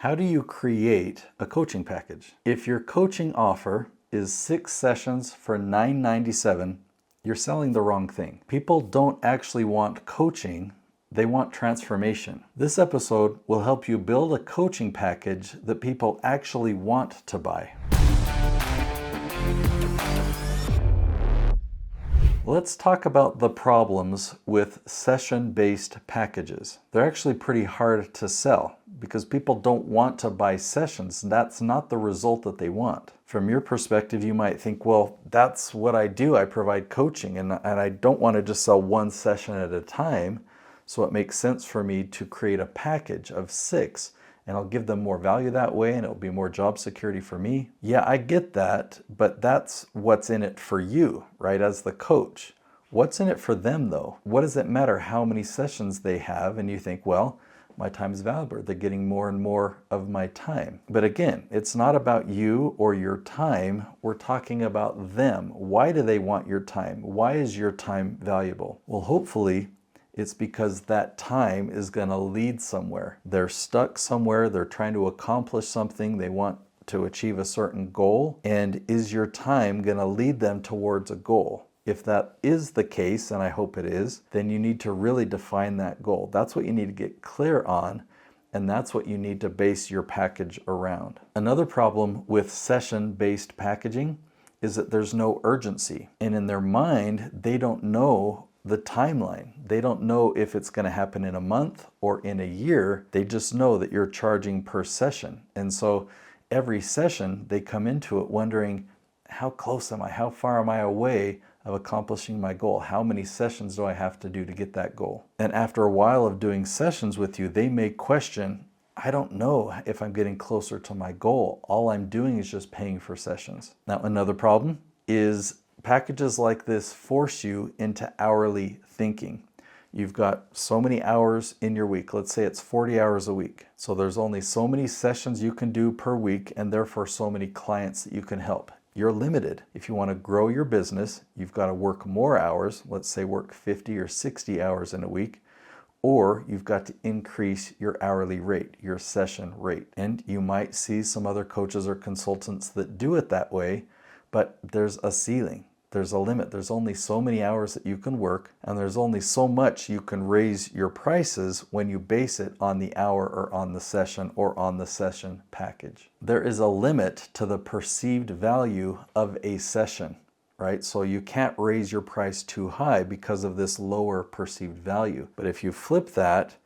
How do you create a coaching package? If your coaching offer is 6 sessions for $9.97, you're selling the wrong thing. People don't actually want coaching, they want transformation. This episode will help you build a coaching package that people actually want to buy. Let's talk about the problems with session-based packages. They're actually pretty hard to sell because people don't want to buy sessions. That's not the result that they want. From your perspective, you might think, well, that's what I do. I provide coaching and I don't want to just sell one session at a time. So it makes sense for me to create a package of 6 and I'll give them more value that way and it'll be more job security for me. Yeah, I get that, but that's what's in it for you, right, as the coach. What's in it for them though? What does it matter how many sessions they have? And you think, well, my time is valuable. They're getting more and more of my time. But again, it's not about you or your time. We're talking about them. Why do they want your time? Why is your time valuable? Well, hopefully, it's because that time is going to lead somewhere. They're stuck somewhere. They're trying to accomplish something. They want to achieve a certain goal. And is your time going to lead them towards a goal? If that is the case, and I hope it is, then you need to really define that goal. That's what you need to get clear on, and that's what you need to base your package around. Another problem with session-based packaging is that there's no urgency. And in their mind, they don't know the timeline. They don't know if it's going to happen in a month or in a year. They just know that you're charging per session. And so every session they come into it wondering, how close am I? How far am I away of accomplishing my goal? How many sessions do I have to do to get that goal? And after a while of doing sessions with you, they may question, I don't know if I'm getting closer to my goal. All I'm doing is just paying for sessions. Now, another problem is packages like this force you into hourly thinking. You've got so many hours in your week. Let's say it's 40 hours a week. So there's only so many sessions you can do per week and therefore so many clients that you can help. You're limited. If you want to grow your business, you've got to work more hours. Let's say work 50 or 60 hours in a week, or you've got to increase your hourly rate, your session rate. And you might see some other coaches or consultants that do it that way, but there's a ceiling. There's a limit. There's only so many hours that you can work, and there's only so much you can raise your prices when you base it on the hour or on the session or on the session package. There is a limit to the perceived value of a session, right? So you can't raise your price too high because of this lower perceived value. But if you flip that,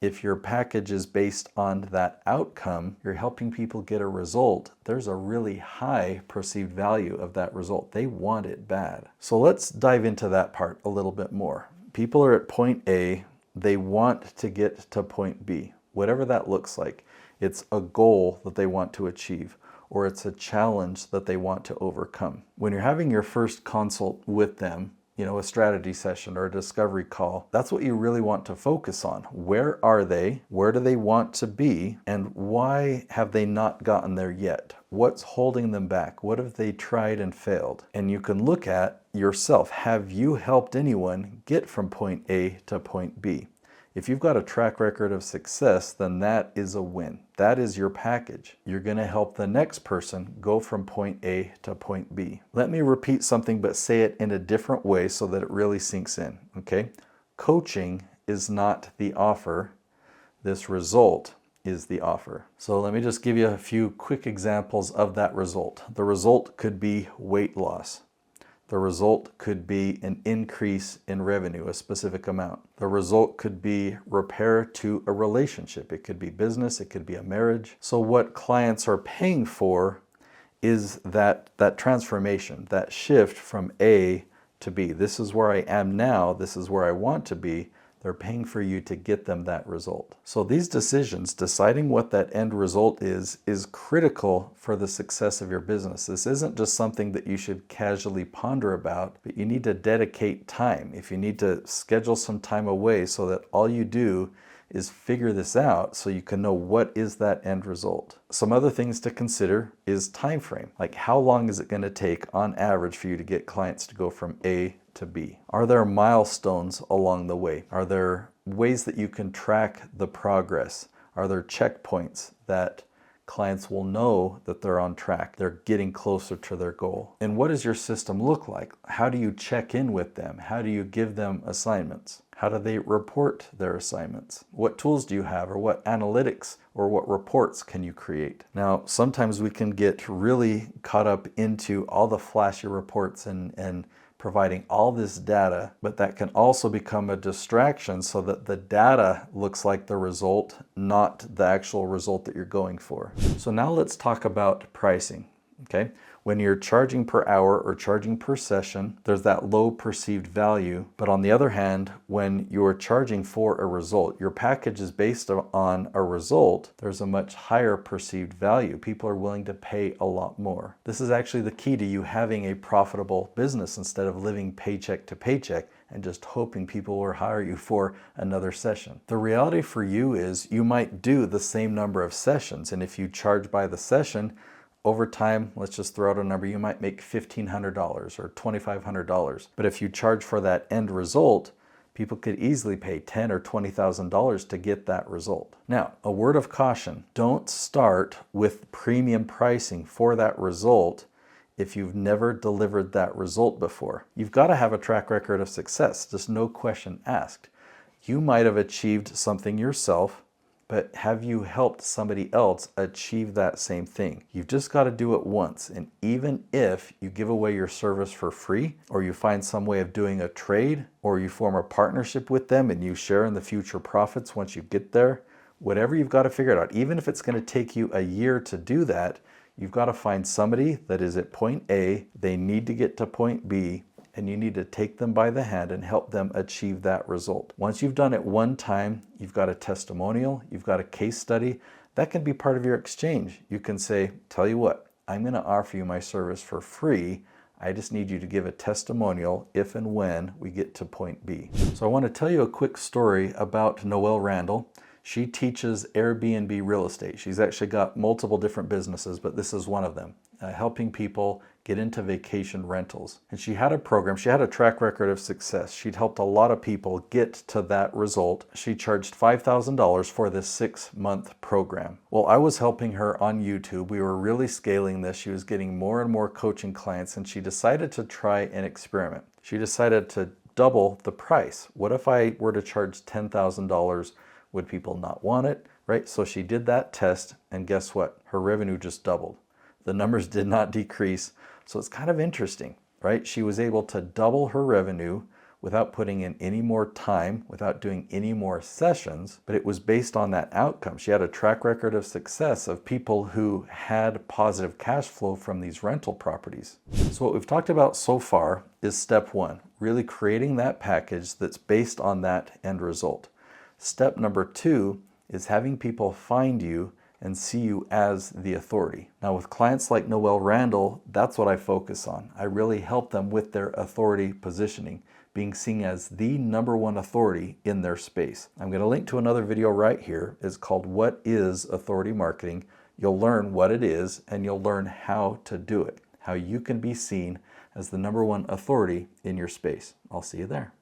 if your package is based on that outcome, you're helping people get a result, there's a really high perceived value of that result. They want it bad. So let's dive into that part a little bit more. People are at point A, they want to get to point B, whatever that looks like. It's a goal that they want to achieve, or it's a challenge that they want to overcome. When you're having your first consult with them, a strategy session or a discovery call, that's what you really want to focus on. Where are they? Where do they want to be? And why have they not gotten there yet? What's holding them back? What have they tried and failed? And you can look at yourself. Have you helped anyone get from point A to point B? If you've got a track record of success, then that is a win. That is your package. You're going to help the next person go from point A to point B. Let me repeat something, but say it in a different way so that it really sinks in, okay? Coaching is not the offer. This result is the offer. So let me just give you a few quick examples of that result. The result could be weight loss. The result could be an increase in revenue, a specific amount. The result could be repair to a relationship. It could be business, it could be a marriage. So what clients are paying for is that transformation, that shift from A to B. This is where I am now, this is where I want to be. They're paying for you to get them that result. So these decisions, deciding what that end result is critical for the success of your business. This isn't just something that you should casually ponder about, but you need to dedicate time. If you need to schedule some time away so that all you do is figure this out so you can know what is that end result. Some other things to consider is time frame. Like how long is it going to take on average for you to get clients to go from A to be? Are there milestones along the way? Are there ways that you can track the progress? Are there checkpoints that clients will know that they're on track, they're getting closer to their goal? And what does your system look like? How do you check in with them? How do you give them assignments? How do they report their assignments? What tools do you have, or what analytics or what reports can you create? Now, sometimes we can get really caught up into all the flashy reports and providing all this data, but that can also become a distraction so that the data looks like the result, not the actual result that you're going for. So now let's talk about pricing, okay? When you're charging per hour or charging per session, there's that low perceived value. But on the other hand, when you're charging for a result, your package is based on a result, there's a much higher perceived value. People are willing to pay a lot more. This is actually the key to you having a profitable business instead of living paycheck to paycheck and just hoping people will hire you for another session. The reality for you is you might do the same number of sessions, and if you charge by the session, over time, let's just throw out a number, you might make $1,500 or $2,500. But if you charge for that end result, people could easily pay $10,000 or $20,000 to get that result. Now, a word of caution, don't start with premium pricing for that result if you've never delivered that result before. You've got to have a track record of success, just no question asked. You might have achieved something yourself, but have you helped somebody else achieve that same thing? You've just got to do it once. And even if you give away your service for free, or you find some way of doing a trade, or you form a partnership with them and you share in the future profits once you get there, whatever, you've got to figure it out. Even if it's going to take you a year to do that, you've got to find somebody that is at point A, they need to get to point B, and you need to take them by the hand and help them achieve that result. Once you've done it one time, you've got a testimonial, you've got a case study, that can be part of your exchange. You can say, tell you what, I'm going to offer you my service for free. I just need you to give a testimonial if and when we get to point B. So I want to tell you a quick story about Noelle Randall. She teaches Airbnb real estate. She's actually got multiple different businesses, but this is one of them, helping people get into vacation rentals. And she had a program, she had a track record of success. She'd helped a lot of people get to that result. She charged $5,000 for this 6-month program. Well, I was helping her on YouTube. We were really scaling this. She was getting more and more coaching clients, and she decided to try an experiment. She decided to double the price. What if I were to charge $10,000? Would people not want it, right? So she did that test, and guess what? Her revenue just doubled. The numbers did not decrease. So it's kind of interesting, right? She was able to double her revenue without putting in any more time, without doing any more sessions, but it was based on that outcome. She had a track record of success of people who had positive cash flow from these rental properties. So what we've talked about so far is step one, really creating that package that's based on that end result. Step number two is having people find you and see you as the authority. Now with clients like Noelle Randall, that's what I focus on. I really help them with their authority positioning, being seen as the #1 authority in their space. I'm going to link to another video right here. It's called What is Authority Marketing? You'll learn what it is, and you'll learn how to do it, how you can be seen as the #1 authority in your space. I'll see you there.